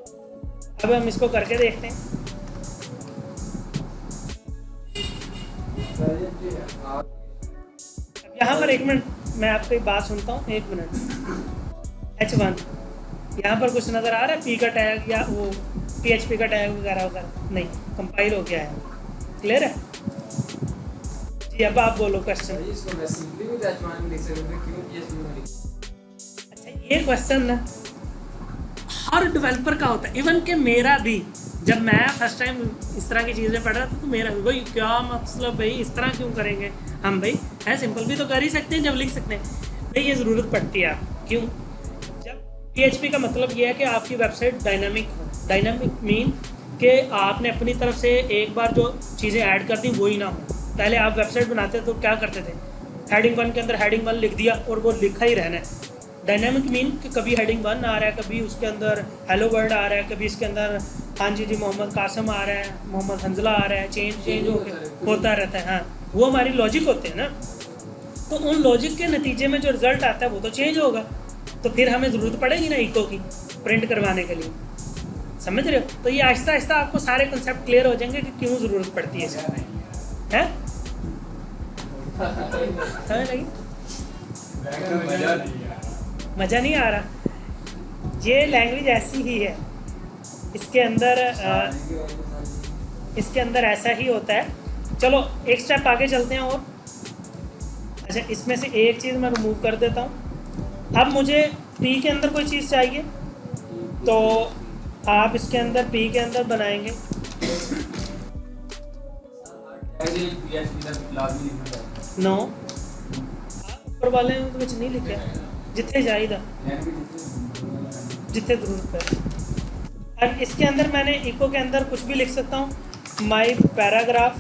अब हम इसको करके देखते हैं। अब यहाँ पर 1 मिनट मैं आपको एक बात सुनता हूँ, 1 मिनट। H1 यहाँ पर कुछ नज़र आ रहा है, पी का टैग या वो PHP का टैग वगैरह वगैरह नहीं, कंपाइल हो गया है। क्लियर है जी? अब आप बोलो क्वेश्चन। इसको मैं सिंपली भी H1 लिख सकता हूं, क्यों PHP में लिख। अच्छा, ये क्वेश्चन ना हर डेवलपर का होता है, इवन कि मेरा भी। जब मैं फर्स्ट टाइम इस तरह की चीज़ें पढ़ रहा था तो मेरा भी, भाई क्या मतलब, भाई इस तरह क्यों करेंगे हम? भाई है सिंपल भी तो कर ही सकते हैं जब लिख सकते हैं। भाई ये ज़रूरत पड़ती है। क्यों? जब PHP का मतलब ये है कि आपकी वेबसाइट डायनामिक हो। डायनामिक मीन कि आपने अपनी तरफ से एक बार जो चीज़ें ऐड कर दी वही ना हो। पहले आप वेबसाइट बनाते तो क्या करते थे, हेडिंग 1 के अंदर हेडिंग 1 लिख दिया और वो लिखा ही रहना है। डायनामिक मीन कि कभी हेडिंग 1 आ रहा है, कभी उसके अंदर हेलो वर्ल्ड आ रहा है, कभी इसके अंदर हाँ जी मोहम्मद कासम आ रहा है, मोहम्मद हंजला आ रहा है, चेंज होता रहता है। हाँ, वो हमारी लॉजिक होते हैं ना, तो उन लॉजिक के नतीजे में जो रिजल्ट आता है वो तो चेंज होगा। तो फिर हमें ज़रूरत पड़ेगी ना इको की प्रिंट करवाने के लिए। समझ रहे हो? तो ये आहिस्ता आहिस्ता आपको सारे कंसेप्ट क्लियर हो जाएंगे कि क्यों ज़रूरत पड़ती है इसकी। है समझ लगी? मज़ा नहीं आ रहा? ये लैंग्वेज ऐसी ही है, इसके अंदर ऐसा ही होता है। चलो एक स्टेप आगे चलते हैं और। अच्छा, इसमें से एक चीज़ मैं रिमूव कर देता हूँ। अब मुझे P के अंदर कोई चीज़ चाहिए तो आप इसके अंदर P के अंदर बनाएंगे। नो, ऊपर वाले में तो कुछ नहीं लिखे, जितने चाहिए जितने ज़रूरत है। अब इसके अंदर मैंने इको के अंदर कुछ भी लिख सकता हूँ, माई पैराग्राफ।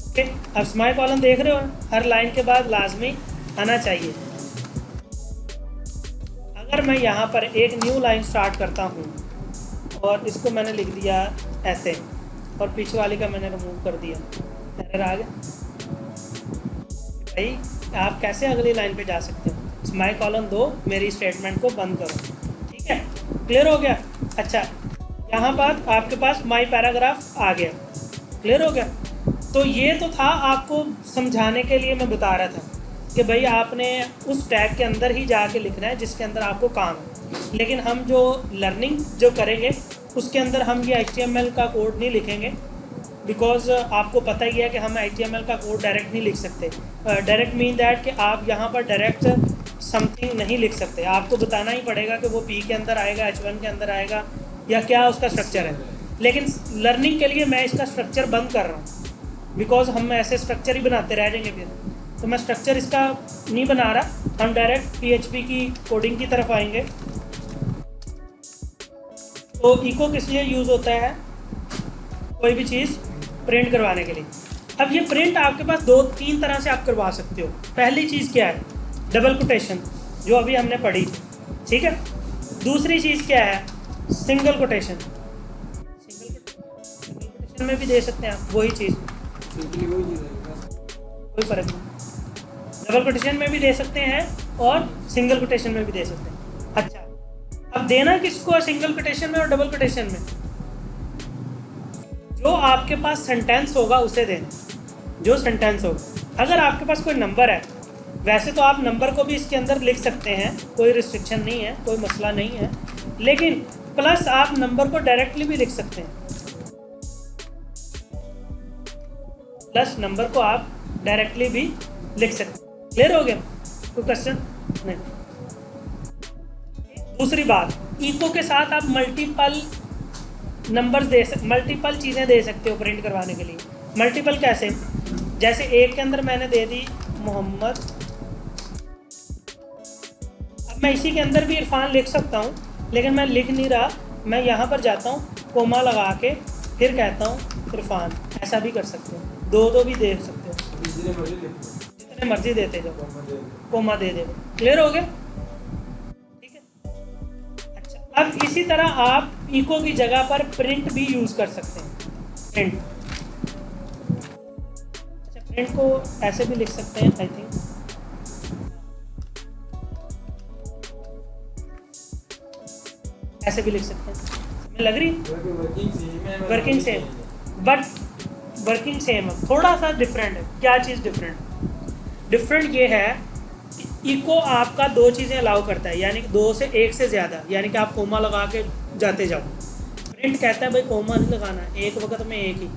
ओके, अब स्माइल कॉलम देख रहे हो, हर लाइन के बाद लाजमी आना चाहिए। अगर मैं यहाँ पर एक न्यू लाइन स्टार्ट करता हूँ और इसको मैंने लिख दिया ऐसे और पीछे वाली का मैंने रिमूव कर दिया, एरर आ गया। भाई आप कैसे अगली लाइन पे जा सकते हो? स्माइल कॉलम दो, मेरी स्टेटमेंट को बंद करो। ठीक है, क्लियर हो गया? अच्छा, यहाँ पर आपके पास माई पैराग्राफ आ गया। क्लियर हो गया? तो ये तो था आपको समझाने के लिए मैं बता रहा था कि भाई आपने उस टैग के अंदर ही जाके लिखना है जिसके अंदर आपको काम है। लेकिन हम जो लर्निंग जो करेंगे उसके अंदर हम ये HTML का कोड नहीं लिखेंगे, बिकॉज आपको पता ही है कि हम HTML का कोड डायरेक्ट नहीं लिख सकते। डायरेक्ट मीन दैट कि आप यहाँ पर डायरेक्ट समथिंग नहीं लिख सकते, आपको बताना ही पड़ेगा कि वो P के अंदर आएगा, H1 के अंदर आएगा, या क्या उसका स्ट्रक्चर है। लेकिन लर्निंग के लिए मैं इसका स्ट्रक्चर बंद कर रहा हूँ, बिकॉज हम ऐसे स्ट्रक्चर ही बनाते रह जाएंगे फिर। तो मैं स्ट्रक्चर इसका नहीं बना रहा, हम डायरेक्ट PHP की कोडिंग की तरफ आएंगे। तो इको किस लिए यूज़ होता है? कोई भी चीज़ प्रिंट करवाने के लिए। अब ये प्रिंट आपके पास 2-3 तरह से आप करवा सकते हो। पहली चीज़ क्या है? डबल कोटेशन, जो अभी हमने पढ़ी, ठीक है। दूसरी चीज़ क्या है? Single quotation. सिंगल कोटेशन में भी दे सकते हैं आप वही चीज़, कोई फ़र्क नहीं। डबल कोटेशन में भी दे सकते हैं और सिंगल कोटेशन में भी दे सकते हैं। अच्छा, अब देना किसको है सिंगल कोटेशन में और डबल कोटेशन में? जो आपके पास सेंटेंस होगा उसे देना, जो सेंटेंस होगा। अगर आपके पास कोई नंबर है, वैसे तो आप नंबर को भी इसके अंदर लिख सकते हैं, कोई रिस्ट्रिक्शन नहीं है, कोई मसला नहीं है। लेकिन प्लस आप नंबर को डायरेक्टली भी लिख सकते हैं, प्लस नंबर को आप डायरेक्टली भी लिख सकते हैं। क्लियर हो गया? कोई क्वेश्चन नहीं? दूसरी बात, इको के साथ आप मल्टीपल नंबर्स मल्टीपल चीज़ें दे सकते हो प्रिंट करवाने के लिए। मल्टीपल कैसे? जैसे एक के अंदर मैंने दे दी मोहम्मद, अब मैं इसी के अंदर भी इरफान लिख सकता हूँ, लेकिन मैं लिख नहीं रहा। मैं यहाँ पर जाता हूँ, कोमा लगा के फिर कहता हूँ इरफान। ऐसा भी कर सकते हो, दो भी दे सकते हो। जितने मर्जी लिख लो, जितने मर्जी देते जाओ, कॉमा दे दो। कोमा दे दे। क्लियर हो गया? ठीक है। अच्छा, अब इसी तरह आप इको की जगह पर प्रिंट भी यूज कर सकते हैं। प्रिंट, अच्छा प्रिंट को ऐसे भी लिख सकते हैं आई थिंक, ऐसे भी लिख सकते हैं। समझ लग रही? वर्किंग सेम है, working same, but working same है, थोड़ा सा डिफरेंट है। क्या चीज़ डिफरेंट? डिफरेंट ये है कि इको आपका दो चीज़ें अलाउ करता है, यानी कि दो से एक से ज़्यादा, यानी कि आप कोमा लगा के जाते जाओ। प्रिंट कहता है भाई कोमा नहीं लगाना, एक वक्त में एक ही।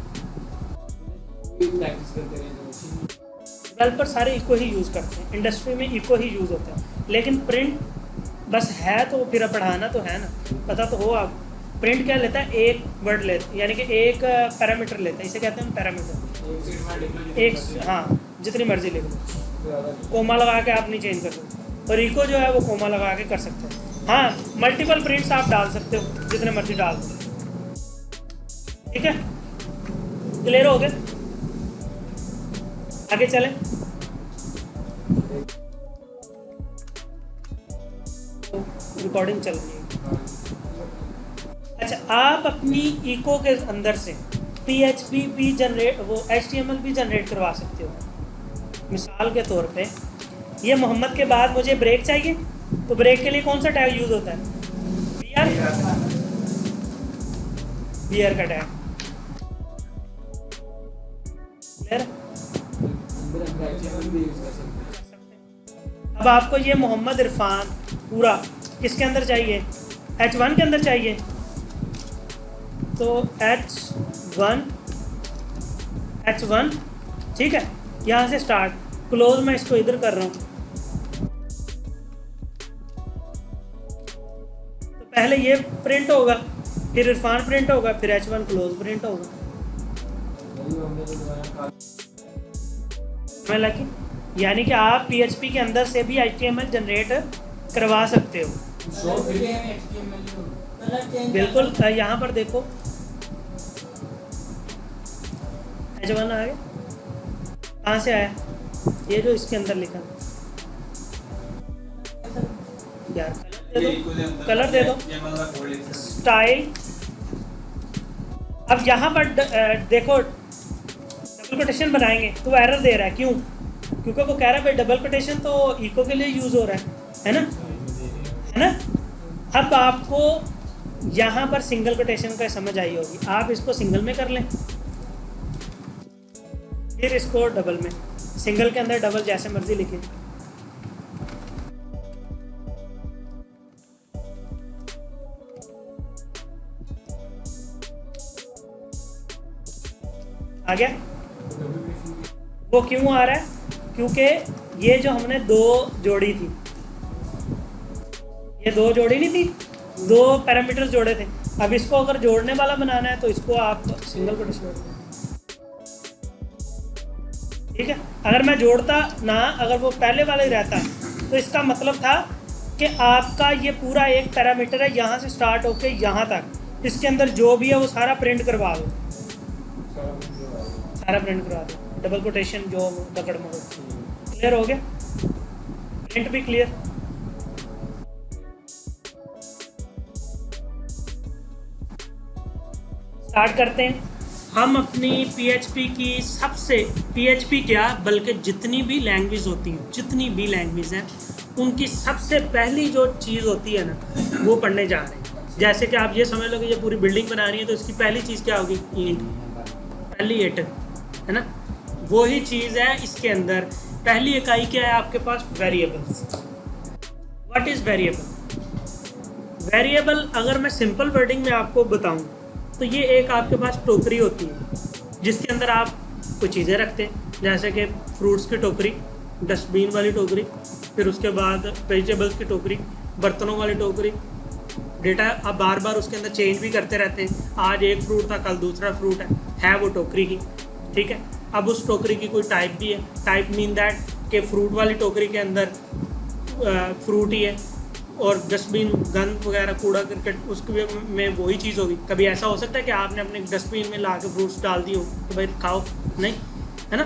प्रैक्टिस करते रहे तो डेवलपर सारे इको ही यूज़ करते हैं, इंडस्ट्री में इको ही यूज़ होता है। लेकिन प्रिंट बस है तो फिर पढ़ाना तो है ना, पता तो हो आप। प्रिंट क्या लेता है? एक वर्ड लेता, यानी कि एक पैरामीटर लेता है, इसे कहते हैं पैरामीटर। एक सेकंड में लिख लो, एक, हाँ जितनी मर्जी लिख लो, ज़्यादा नहीं। कोमा लगा के आप नहीं चेंज कर सकते। और इको जो है वो कोमा लगा के कर सकते हैं। हाँ, मल्टीपल प्रिंट्स आप डाल सकते हो, जितने मर्जी डाल दो। ठीक है, क्लियर हो गया? आगे चलें। रिकॉर्डिंग चल रही है। अच्छा, आप अपनी इको के अंदर से PHP भी जनरेट, वो HTML भी जनरेट करवा सकते हो। मिसाल के तौर पे ये मोहम्मद के बाद मुझे ब्रेक चाहिए, तो ब्रेक के लिए कौन सा टैग यूज होता है? बियर का टैग। क्लियर? अंदर हम HTML भी यूज़ कर सकते हैं। अब आपको ये मोहम्मद इरफान पूरा किसके अंदर चाहिए? H1 के अंदर चाहिए, तो H1 ठीक है। यहाँ से स्टार्ट, क्लोज मैं इसको इधर कर रहा हूँ। तो पहले ये प्रिंट होगा, फिर इरफान प्रिंट होगा, फिर H1 क्लोज प्रिंट होगा। वही हमने तो दोबारा मैं लगी, यानी कि आप PHP के अंदर से भी HTML जनरेट करवा सकते हो। शो फिर HTML बिल्कुल, यहाँ पर देखो H1 आ गया। कहाँ से आया? ये जो इसके अंदर लिखा यार, कलर दे दो, स्टाइल। अब यहाँ पर देखो डबल कोटेशन बनाएंगे तो एरर दे रहा है, क्यों? क्योंकि वो कह रहा है भाई डबल कोटेशन तो इको के लिए यूज हो रहा है ना, है ना। अब आपको यहाँ पर सिंगल कोटेशन का समझ आई होगी, आप इसको सिंगल में कर लें, फिर इसको डबल में, सिंगल के अंदर डबल, जैसे मर्जी लिखें। आ गया? वो क्यों आ रहा है? क्योंकि ये जो हमने दो जोड़ी थी, ये दो जोड़ी नहीं थी, दो पैरामीटर्स जोड़े थे। अब इसको अगर जोड़ने वाला बनाना है तो इसको आप सिंगल कोटेशन, ठीक है। अगर मैं जोड़ता ना, अगर वो पहले वाला ही रहता, तो इसका मतलब था कि आपका ये पूरा एक पैरामीटर है, यहाँ से स्टार्ट होके यहाँ तक, इसके अंदर जो भी है वो सारा प्रिंट करवा दो, सारा प्रिंट करवा दो, डबल कोटेशन जो दकड़ मगड़। क्लियर हो गया? प्रिंट भी क्लियर। स्टार्ट करते हैं हम अपनी PHP की सबसे, PHP क्या बल्कि जितनी भी लैंग्वेज होती हैं, जितनी भी लैंग्वेज हैं, उनकी सबसे पहली जो चीज़ होती है ना, वो पढ़ने जा रहे हैं। जैसे कि आप ये समझ लो कि ये पूरी बिल्डिंग बना रही है, तो इसकी पहली चीज़ क्या होगी? ईंट, पहली ईंट, है ना। वही चीज़ है इसके अंदर। पहली इकाई क्या है आपके पास? Variables. What is variable? Variable अगर मैं सिंपल वर्डिंग में आपको बताऊं तो ये एक आपके पास टोकरी होती है जिसके अंदर आप कुछ चीज़ें रखते हैं, जैसे कि फ्रूट्स की टोकरी, डस्टबिन वाली टोकरी, फिर उसके बाद वेजिटेबल्स की टोकरी, बर्तनों वाली टोकरी। डेटा आप बार बार उसके अंदर चेंज भी करते रहते हैं, आज एक फ्रूट था, कल दूसरा फ्रूट है वो टोकरी ही, ठीक है। अब उस टोकरी की कोई टाइप भी है, टाइप मीन दैट कि फ्रूट वाली टोकरी के अंदर फ्रूट ही है, और डस्टबिन गंद वगैरह कूड़ा करकट उसके में वही चीज़ होगी। कभी ऐसा हो सकता है कि आपने अपने डस्टबिन में ला के फ्रूट्स डाल दिए हो कि भाई खाओ, नहीं, है ना।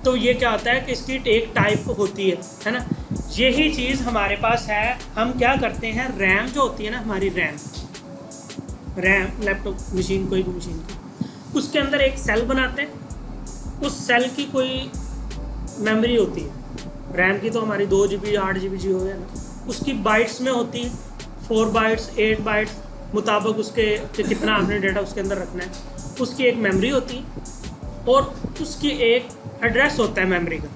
तो ये क्या होता है कि इसकी एक टाइप होती है ना। यही चीज़ हमारे पास है। हम क्या करते हैं, रैम जो होती है ना हमारी, रैम लैपटॉप मशीन, कोई भी मशीन की, उसके अंदर एक सेल बनाते हैं। उस सेल की कोई मेमोरी होती है। रैम की तो हमारी 2 GB 8 GB जी हो गया ना, उसकी बाइट्स में होती है, 4 बाइट्स 8 बाइट्स मुताबिक उसके कि कितना आपने डेटा उसके अंदर रखना है। उसकी एक मेमोरी होती है और उसकी एक एड्रेस होता है मेमोरी का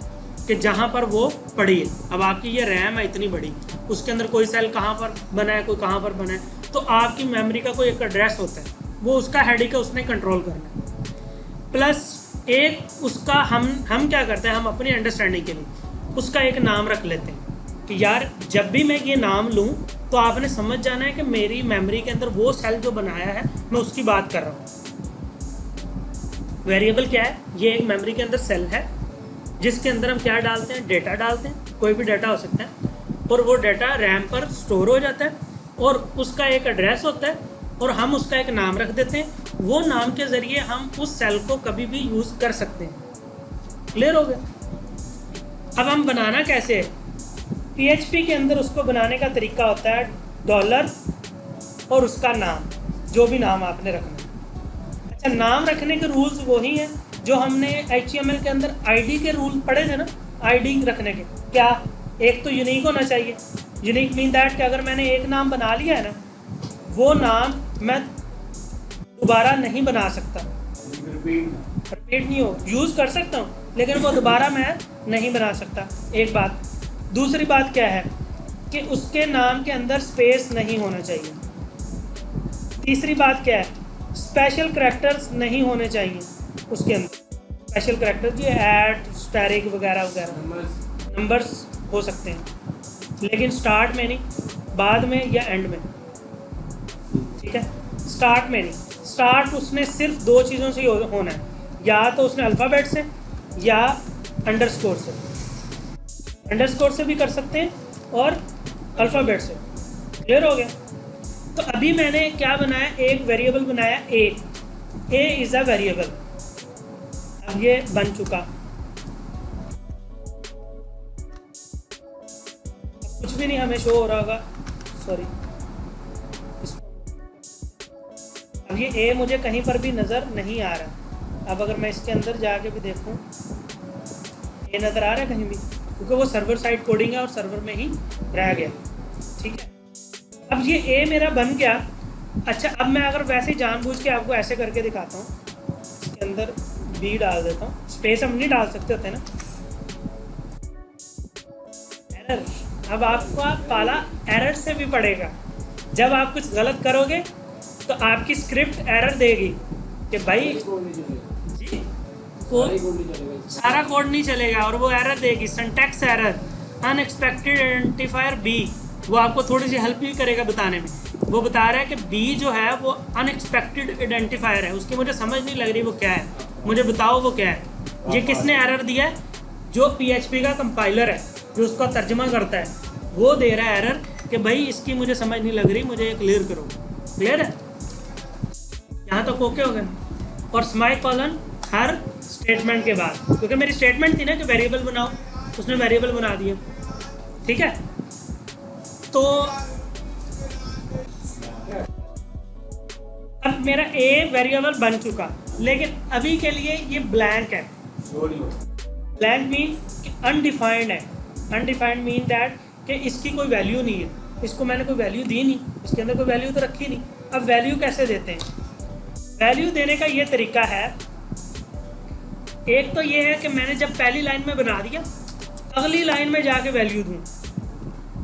कि जहाँ पर वो पड़ी है। अब आपकी ये रैम है इतनी बड़ी, उसके अंदर कोई सेल कहाँ पर बना है, कोई कहाँ पर बना है, तो आपकी मेमोरी का कोई एक एड्रेस होता है, वो उसका हेडिक है, उसने कंट्रोल करना है। प्लस एक उसका हम क्या करते हैं, हम अपनी अंडरस्टैंडिंग के लिए उसका एक नाम रख लेते हैं कि यार जब भी मैं ये नाम लूँ तो आपने समझ जाना है कि मेरी मेमोरी के अंदर वो सेल जो बनाया है मैं उसकी बात कर रहा हूँ। वेरिएबल क्या है, ये एक मेमोरी के अंदर सेल है जिसके अंदर हम क्या डालते हैं, डेटा डालते हैं, कोई भी डेटा हो सकता है, और वो डेटा रैम पर स्टोर हो जाता है और उसका एक एड्रेस होता है और हम उसका एक नाम रख देते हैं। वो नाम के ज़रिए हम उस सेल को कभी भी यूज़ कर सकते हैं। क्लियर हो गया। अब हम बनाना कैसे है, PHP के अंदर उसको बनाने का तरीका होता है डॉलर और उसका नाम, जो भी नाम आपने रखना है। अच्छा, नाम रखने के रूल्स वही हैं जो हमने HTML के अंदर ID के रूल पढ़े थे ना, ID रखने के। क्या, एक तो यूनिक होना चाहिए। यूनिक मीन दैट कि अगर मैंने एक नाम बना लिया है ना, वो नाम मैं दोबारा नहीं बना सकता। रिपीट नहीं हो, यूज़ कर सकता हूँ लेकिन वो दोबारा मैं नहीं बना सकता। एक बात। दूसरी बात क्या है कि उसके नाम के अंदर स्पेस नहीं होना चाहिए। तीसरी बात क्या है, स्पेशल करैक्टर्स नहीं होने चाहिए उसके अंदर। स्पेशल करैक्टर जी ऐट, स्टैरिक वगैरह वगैरह, नंबर्स हो सकते हैं लेकिन स्टार्ट में नहीं, बाद में या एंड में। ठीक है, स्टार्ट में नहीं। स्टार्ट उसने सिर्फ 2 चीज़ों से होना है, या तो उसने अल्फ़ाबेट से या अंडरस्कोर से। अंडरस्कोर से भी कर सकते हैं और अल्फ़ाबेट से। क्लियर हो गया। तो अभी मैंने क्या बनाया, एक वेरिएबल बनाया ए इज़ अ वेरिएबल। अब ये बन चुका, कुछ भी नहीं हमें शो हो रहा होगा, सॉरी। अब ये ए मुझे कहीं पर भी नज़र नहीं आ रहा। अब अगर मैं इसके अंदर जाके भी देखूं, ए नज़र आ रहा है कहीं भी, क्योंकि वो सर्वर साइड कोडिंग है और सर्वर में ही रह गया। ठीक है, अब ये ए मेरा बन गया। अच्छा, अब मैं अगर वैसे ही जानबूझ के आपको ऐसे करके दिखाता हूँ, इसके अंदर बी डाल देता हूँ, स्पेस हम नहीं डाल सकते होते ना, एरर। अब आपका पाला एरर से भी पड़ेगा। जब आप कुछ गलत करोगे तो आपकी स्क्रिप्ट एरर देगी कि भाई जी सारा कोड नहीं चलेगा और वो एरर देगी, syntax error, unexpected identifier B. वो आपको थोड़ी सी हेल्प भी करेगा बताने में। वो बता रहा है कि बी जो है वो अनएक्सपेक्टेड आइडेंटिफायर है, उसकी मुझे समझ नहीं लग रही वो क्या है, मुझे बताओ वो क्या है। ये किसने एरर दिया है, जो PHP का कंपाइलर है जो उसका तर्जमा करता है, वो दे रहा है एरर कि भाई इसकी मुझे समझ नहीं लग रही, मुझे क्लियर करो। क्लियर है, यहाँ तक ओके हो गया। और स्माई कॉलन हर स्टेटमेंट के बाद, क्योंकि मेरी स्टेटमेंट थी ना कि वेरिएबल बनाओ, उसने वेरिएबल बना दिया। ठीक है, तो अब मेरा ए वेरिएबल बन चुका, लेकिन अभी के लिए ये ब्लैंक है। ब्लैंक मीन अनडिफाइंड है। अनडिफाइंड मीन दैट कि इसकी कोई वैल्यू नहीं है, इसको मैंने कोई वैल्यू दी नहीं, इसके अंदर कोई वैल्यू तो रखी नहीं। अब वैल्यू कैसे देते हैं, वैल्यू देने का ये तरीका है, एक तो ये है कि मैंने जब पहली लाइन में बना दिया, अगली लाइन में जाके वैल्यू दूँ,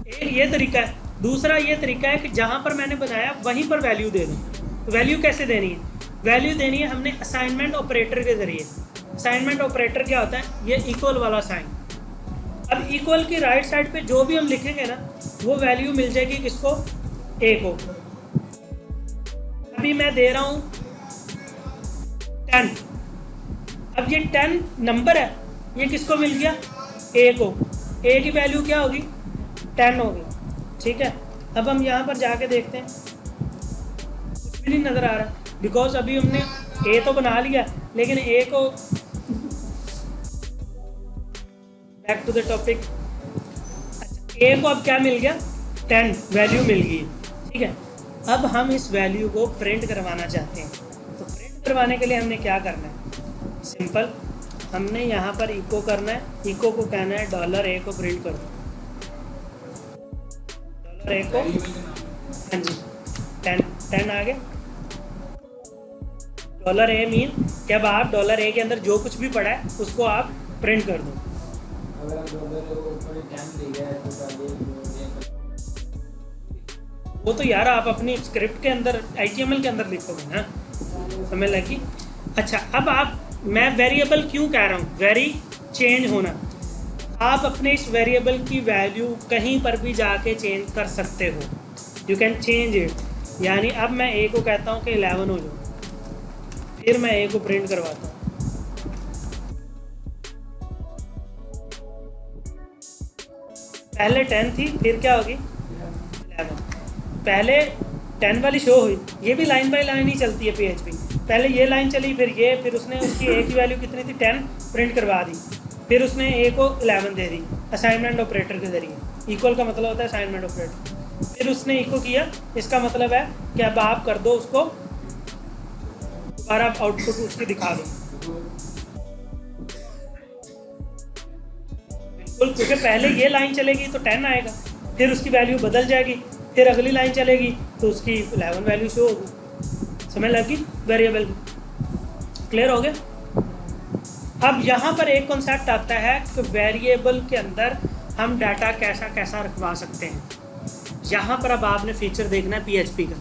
एक ये तरीका है। दूसरा ये तरीका है कि जहाँ पर मैंने बनाया वहीं पर वैल्यू दे दूँ। तो वैल्यू कैसे देनी है, वैल्यू देनी है हमने असाइनमेंट ऑपरेटर के ज़रिए। असाइनमेंट ऑपरेटर क्या होता है, ये इक्वल वाला साइन। अब इक्वल की राइट साइड पे जो भी हम लिखेंगे ना, वो वैल्यू मिल जाएगी किसको, ए को। अभी मैं दे रहा हूँ 10। अब ये 10 नंबर है, ये किसको मिल गया, ए को। ए की वैल्यू क्या होगी, 10 होगी। ठीक है, अब हम यहाँ पर जाके देखते हैं, कुछ भी नहीं नज़र आ रहा, बिकॉज अभी हमने ए तो बना लिया लेकिन ए को बैक टू द टॉपिक। अच्छा, ए को अब क्या मिल गया, 10 वैल्यू मिल गई, ठीक है। अब हम इस वैल्यू को प्रिंट करवाना चाहते हैं, तो प्रिंट करवाने के लिए हमने क्या करना है, सिंपल, हमने यहाँ पर इको करना है, इको को कहना है $a को प्रिंट कर दो, $a को, हाँ जी 10 आ गया। $a मीन कि अब आप $a के अंदर जो कुछ भी पड़ा है उसको आप प्रिंट कर दो। अगर आप डॉलर को ऊपर 10 दिया है तो वो तो यार आप अपनी स्क्रिप्ट के अंदर HTML के अंदर लिखोगे ना, समझ लगी। अच्छा, अब आप, मैं वेरिएबल क्यों कह रहा हूँ, वेरी चेंज होना, आप अपने इस वेरिएबल की वैल्यू कहीं पर भी जाके चेंज कर सकते हो, यू कैन चेंज इट। यानी अब मैं ए को कहता हूँ कि 11 हो जाओ, फिर मैं ए को प्रिंट करवाता हूँ, पहले 10 थी, फिर क्या होगी 11, पहले 10 वाली शो हुई, ये भी लाइन बाय लाइन ही चलती है PHP, पहले ये लाइन चली, फिर ये, फिर उसने उसकी ए की वैल्यू कितनी थी 10 प्रिंट करवा दी, फिर उसने ए को 11 दे दी असाइनमेंट ऑपरेटर के जरिए, इक्वल का मतलब होता है असाइनमेंट ऑपरेटर, फिर उसने इको किया, इसका मतलब है कि अब आप कर दो उसको दोबारा आउटपुट उसकी दिखा दो, बिल्कुल, क्योंकि पहले ये लाइन चलेगी तो 10 आएगा, फिर उसकी वैल्यू बदल जाएगी, फिर अगली लाइन चलेगी तो उसकी 11 वैल्यू शो होगी, समझ लगी वेरिएबल की, क्लियर हो गया। अब यहाँ पर एक कॉन्सेप्ट आता है कि वेरिएबल के अंदर हम डाटा कैसा कैसा रखवा सकते हैं। यहाँ पर अब आपने फीचर देखना है PHP का।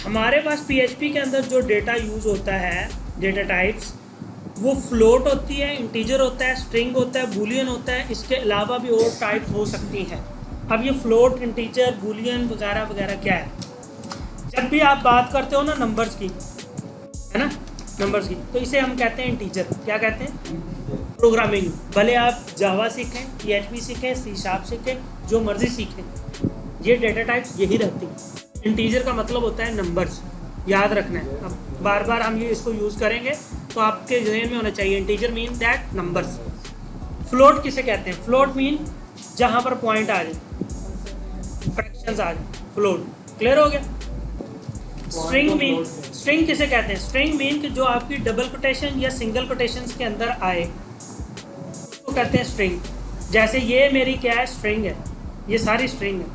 हमारे पास PHP के अंदर जो डेटा यूज़ होता है, डेटा टाइप्स, वो फ्लोट होती है, इंटीजर होता है, स्ट्रिंग होता है, बूलियन होता है, इसके अलावा भी और टाइप्स हो सकती हैं। अब ये फ्लोट, इंटीजर, बूलियन वगैरह वगैरह क्या है, जब भी आप बात करते हो ना नंबर्स की, है ना, नंबर्स की, तो इसे हम कहते हैं इंटीजर। क्या कहते हैं, प्रोग्रामिंग, भले आप जावा सीखें, PHP सीखें, C# सीखें, जो मर्जी सीखें, ये डेटा टाइप्स यही रहती हैं। इंटीजर का मतलब होता है नंबर्स, याद रखना है, अब बार बार हम ये इसको यूज़ करेंगे तो आपके जहन में होना चाहिए, integer mean that numbers. Float किसे कहते हैं, फ्लोट मीन जहाँ पर पॉइंट आ जाए, फ्रैक्शंस आ जाए, फ्लोट, क्लियर हो गया। स्ट्रिंग मीन, स्ट्रिंग किसे कहते हैं, स्ट्रिंग मीन कि जो आपकी डबल कोटेशन या सिंगल कोटेशन के अंदर आए उसको कहते हैं स्ट्रिंग। जैसे ये मेरी क्या है, स्ट्रिंग है, ये सारी स्ट्रिंग है।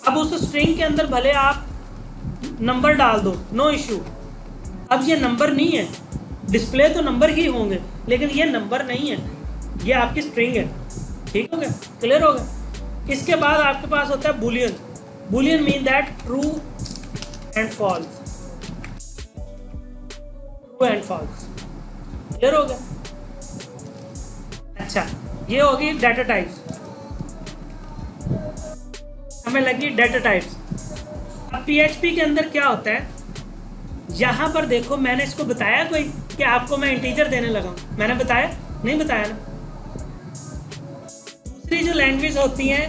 अब उस स्ट्रिंग के अंदर भले आप नंबर डाल दो, नो इश्यू, अब ये नंबर नहीं है, डिस्प्ले तो नंबर ही होंगे लेकिन ये नंबर नहीं है, ये आपकी स्ट्रिंग है, ठीक हो गया, क्लियर हो गया। इसके बाद आपके पास होता है boolean. Boolean mean that true and false, true and false, clear हो गया। अच्छा, ये होगी डाटा टाइप्स, हमें लगी डाटा टाइप्स। अब PHP के अंदर क्या होता है, यहाँ पर देखो, मैंने इसको बताया कोई कि आपको मैं इंटीजर देने लगा हूँ, मैंने बताया नहीं, बताया ना। दूसरी जो लैंग्वेज होती हैं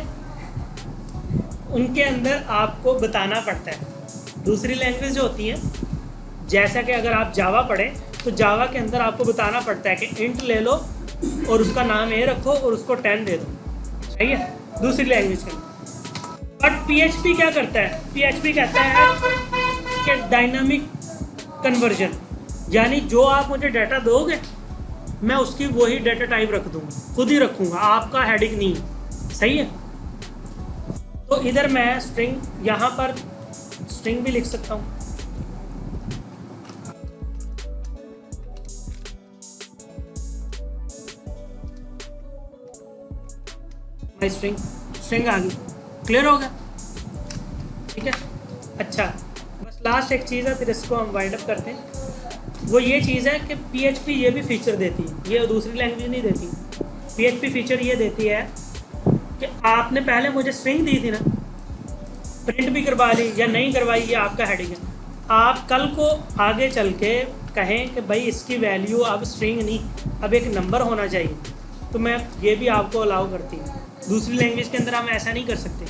उनके अंदर आपको बताना पड़ता है। दूसरी लैंग्वेज जो होती हैं, जैसा कि अगर आप जावा पढ़ें तो जावा के अंदर आपको बताना पड़ता है कि इंट ले लो और उसका नाम ए रखो और उसको 10 दे दो, सही है, दूसरी लैंग्वेज के अंदर। बट PHP क्या करता है, PHP कहता है कि डायनामिक कन्वर्जन, यानी जो आप मुझे डाटा दोगे मैं उसकी वही डाटा टाइप रख दूंगा, खुद ही रखूंगा, आपका हेडिंग नहीं, सही है। तो इधर मैं स्ट्रिंग, यहाँ पर स्ट्रिंग भी लिख सकता हूँ, माई स्ट्रिंग, स्ट्रिंग आ गई, क्लियर हो गया, ठीक है। अच्छा, बस लास्ट एक चीज़ है, फिर इसको हम वाइंड अप करते हैं। वो ये चीज़ है कि PHP ये भी फीचर देती है, ये दूसरी लैंग्वेज नहीं देती। PHP फीचर ये देती है कि आपने पहले मुझे स्ट्रिंग दी थी ना, प्रिंट भी करवा ली या नहीं करवाई, ये आपका हेडिंग है। आप कल को आगे चल के कहें कि भाई इसकी वैल्यू अब स्ट्रिंग नहीं, अब एक नंबर होना चाहिए, तो मैं ये भी आपको अलाउ करती हूँ। दूसरी लैंग्वेज के अंदर हम ऐसा नहीं कर सकते।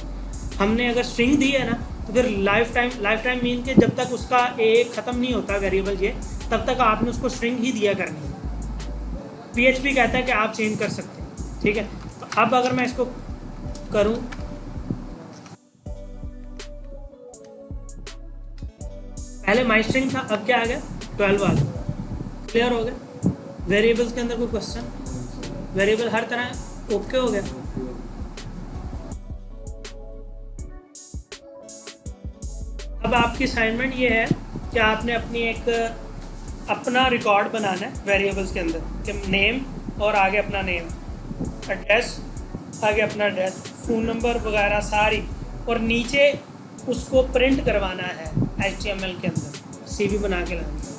हमने अगर स्ट्रिंग दी है ना, तो फिर लाइफ टाइम मीन के जब तक उसका एक ख़त्म नहीं होता वेरिएबल ये, तब तक आपने उसको स्ट्रिंग ही दिया करनी है, PHP कहता है कि आप चेंज कर सकते हैं, ठीक है। तो अब अगर मैं इसको करूं, पहले माई स्ट्रिंग था, अब क्या आ गया 12 आ गया। क्लियर हो गया। वेरिएबल्स के अंदर कोई क्वेश्चन? वेरिएबल हर तरह ओके हो गया। अब आपकी असाइनमेंट ये है कि आपने अपना रिकॉर्ड बनाना है वेरिएबल्स के अंदर, कि नेम और आगे अपना नेम, एड्रेस आगे अपना एड्रेस, फ़ोन नंबर वगैरह सारी, और नीचे उसको प्रिंट करवाना है HTML के अंदर, CV बना के लाना है।